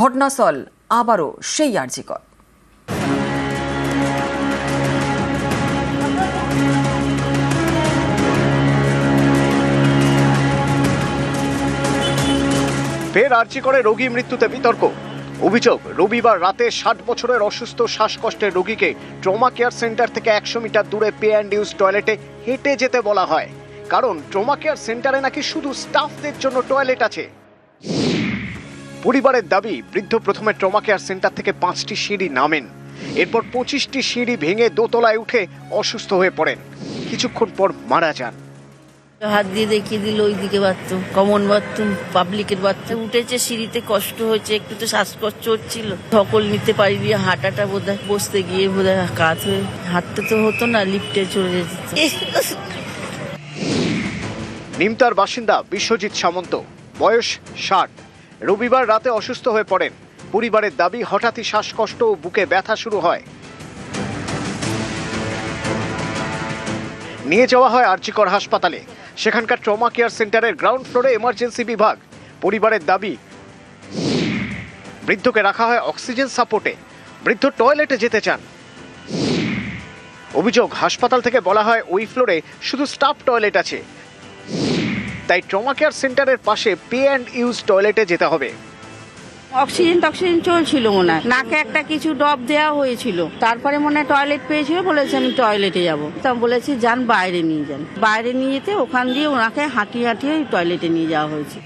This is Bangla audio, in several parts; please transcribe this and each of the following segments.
ঘটনাস্থল আবারও সেই আরজিকর। ফের আরজিকরে রোগী মৃত্যুতে বিতর্ক। অভিযোগ, রবিবার রাতে 60 বছরের অসুস্থ শ্বাসকষ্টের রোগীকে ট্রমা কেয়ার সেন্টার থেকে 100 মিটার দূরে পে অ্যান্ড ইউজ টয়লেটে হেঁটে যেতে বলা হয়, কারণ ট্রমা কেয়ার সেন্টারে নাকি শুধু স্টাফদের জন্য টয়লেট আছে। পরিবারের দাবি, বৃদ্ধ প্রথমে ট্রমা কেয়ার সেন্টার থেকে 5টি সিঁড়ি নামেন, এরপর 25টি সিঁড়ি ভেঙে দোতলায় উঠে অসুস্থ হয়ে পড়েন, কিছুক্ষণ পর মারা যান। হাত দিয়ে দেখিয়ে দিল ওইদিকে বাথরুম, কমন বাথরুম, পাবলিকের বাথরুম। উঠেছে সিঁড়িতে, কষ্ট হয়েছে, একটু তো শ্বাসকষ্ট হচ্ছিল, ধকল নিতে পারিনি, হাঁটাটা বোধহয় বসতে গিয়ে বোধহয় কাজ হয়ে হাঁটতে তো হতো না, লিফটে চলে যেত। নিমতার বাসিন্দা বিশ্বজিৎ সামন্ত, বয়স 60, রবিবার রাতে অসুস্থ হয়ে পড়েন। পরিবারের দাবি, হঠাৎই শ্বাসকষ্ট ও বুকে ব্যথা শুরু হয়। নিয়ে যাওয়া হয় আরজিকর হাসপাতালে। সেখানকার ট্রমা কেয়ার সেন্টারের গ্রাউন্ড ফ্লোরে এমার্জেন্সি বিভাগ। পরিবারের দাবি, বৃদ্ধকে রাখা হয় অক্সিজেন সাপোর্টে। বৃদ্ধ টয়লেটে যেতে চান। অভিযোগ, হাসপাতাল থেকে বলা হয় ওই ফ্লোরে শুধু স্টাফ টয়লেট আছে, তাই ট্রমা কেয়ার সেন্টারের পাশে পে অ্যান্ড ইউজ টয়লেটে যেতে হবে। অক্সিজেন চলছিল মনে হয়, নাকে একটা কিছু ড্রপ দেওয়া হয়েছিল, তারপরে মনে হয় টয়লেট পেয়েছিল, বলেছে আমি টয়লেটে যাবো। তা বলেছি যান বাইরে নিয়ে যান, বাইরে নিয়ে যেতে ওখান দিয়ে ওনাকে হাঁটিয়ে হাঁটিয়ে টয়লেটে নিয়ে যাওয়া হয়েছে।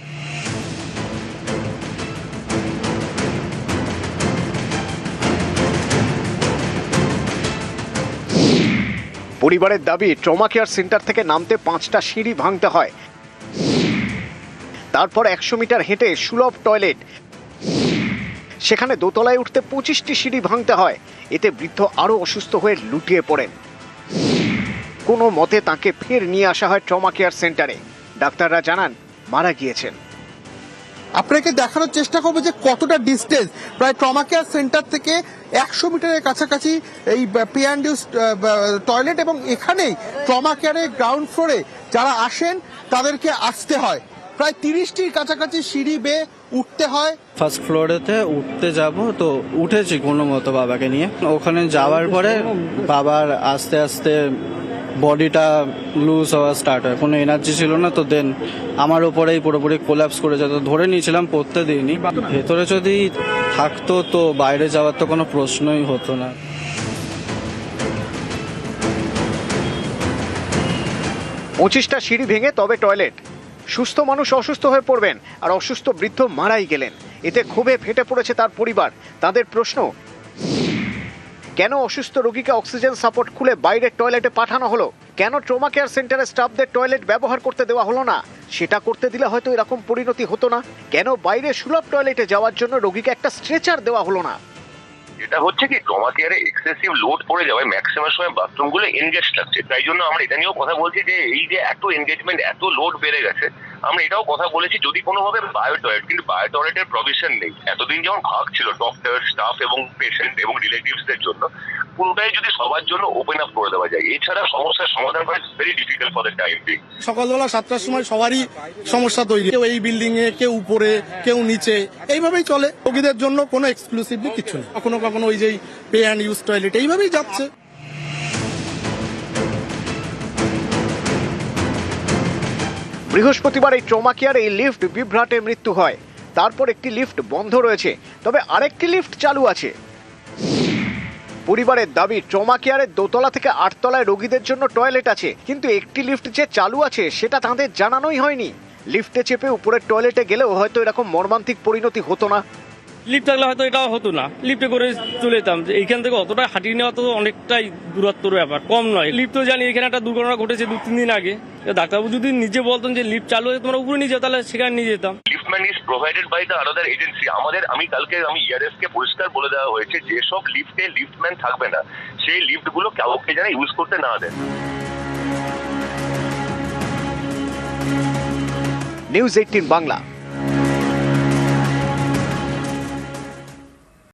পরিবারের দাবি, ট্রমা কেয়ার সেন্টার থেকে নামতে 5টা সিঁড়ি ভাঙতে হয়, তারপর 100 মিটার হেঁটে সুলভ টয়লেট, সেখানে দোতলায় উঠতে 25টি সিঁড়ি ভাঙতে হয়। এতে বৃদ্ধ আরো অসুস্থ হয়ে লুটিয়ে পড়েন। কোনো মতে তাকে ফের নিয়ে আসা হয় ট্রমা কেয়ার সেন্টারে। ডাক্তাররা জানান মারা গিয়েছেন। আপনাকে দেখানোর চেষ্টা করবো যে কতটা ডিস্টেন্স, প্রায় ট্রমা কেয়ার সেন্টার থেকে 100 মিটারের কাছাকাছি এই পে অ্যান্ড ইউজ টয়লেট, এবং এখানেই ট্রমা কেয়ারের গ্রাউন্ড ফ্লোরে যারা আসেন তাদেরকে আসতে হয়। প্রায় 30টির কাছাকাছি সিঁড়ি বেয়ে উঠতে হয়। ফার্স্ট ফ্লোরেতে উঠতে যাব, তো উঠেছি কোনো মতো বাবাকে নিয়ে। ওখানে যাওয়ার পরে বাবার আস্তে আস্তে বডিটা লুজ হওয়া স্টার্ট হয়, কোনো এনার্জি ছিল না। তো দেন আমার ওপরেই পুরোপুরি কোল্যাপস করে যেত, ধরে নিয়েছিলাম, পড়তে দিইনি। ভেতরে যদি থাকতো তো বাইরে যাওয়ার তো কোনো প্রশ্নই হতো না। পঁচিশটা সিঁড়ি ভেঙে তবে টয়লেট। সুস্থ মানুষ অসুস্থ হয়ে পড়বেন, আর অসুস্থ বৃদ্ধ মারাই গেলেন। এতে ক্ষোভে ফেটে পড়েছে তার পরিবার। তাদের প্রশ্ন, কেন অসুস্থ রোগীকে অক্সিজেন সাপোর্ট খুলে বাইরের টয়লেটে পাঠানো হলো? কেন ট্রমা কেয়ার সেন্টারের স্টাফদের টয়লেট ব্যবহার করতে দেওয়া হলো না? সেটা করতে দিলে হয়তো এরকম পরিণতি হতো না। কেন বাইরে সুলভ টয়লেটে যাওয়ার জন্য রোগীকে একটা স্ট্রেচার দেওয়া হলো না? এটা হচ্ছে কি, ট্রমা কেয়ারে এক্সেসিভ লোড পড়ে যাওয়ায় ম্যাক্সিমাম সময় বাথরুম গুলো এনগেজ থাকছে। তাই জন্য আমরা এটা নিয়েও কথা বলছি যে এই যে এত এনগেজমেন্ট, এত লোড বেড়ে গেছে, আমরা এটাও কথা বলেছি যদি কোনোভাবে বায়ো টয়লেট, কিন্তু বায়ো টয়লেটের প্রভিশন নেই। এতদিন যেমন ভাগ ছিল ডক্টর, স্টাফ এবং পেশেন্ট এবং রিলেটিভসদের জন্য, পুরোটাই যদি সবার জন্য ওপেন আপ করে দেওয়া যায়, এছাড়া সমস্যার সমাধান করা very difficult for the time being. সকালবেলা 7টার সময় সবারই সমস্যা তৈরি, কেউ এই বিল্ডিং এ, কেউ উপরে, কেউ নিচে, এইভাবেই চলে। রোগীদের জন্য কোনো এক্সক্লুসিভলি কিছু নেই। কখনো কখনো ওই যে পে অ্যান্ড ইউজ টয়লেট এইভাবেই যাচ্ছে। বৃহস্পতিবার এই ট্রমা কেয়ারে এই লিফট বিভ্রাটে মৃত্যু হয়। তারপর একটি লিফট বন্ধ রয়েছে, তবে আরেকটি লিফট চালু আছে। পরিবারের দাবি, ট্রমা কেয়ারের দোতলা থেকে 8 তলায় রোগীদের জন্য টয়লেট আছে, কিন্তু একটি লিফট যে চালু আছে সেটা তাদের জানানোই হয়নি। লিফটে চেপে উপরের টয়লেটে গেলেও হয়তো এরকম মর্মান্তিক পরিণতি হতো না। লিফট থাকলে হয়তো এটাও হতো না, লিফটে করে চলে যেতাম। এইখান থেকে অতটা হাঁটিয়ে নেওয়া তো অনেকটাই দূরত্বর ব্যাপার, কম নয়। লিফট তো জানি এখানে একটা দুর্ঘটনা ঘটেছে 2-3 দিন আগে। ডাক্তারবাবু যদি নিজে বলতেন যে লিফট চালু হয়ে তোমরা উপরে নিয়ে যাও, তাহলে সেখানে নিয়ে যেতাম। Liftman is provided by the another agency. কালকে ইয়ারএস কে পরিষ্কার বলে দেওয়া হয়েছে, যেসব লিফটে লিফটম্যান থাকবে না, সেই লিফট গুলো কাউকে যেন ইউজ করতে না দেন। নিউজ 18 বাংলা।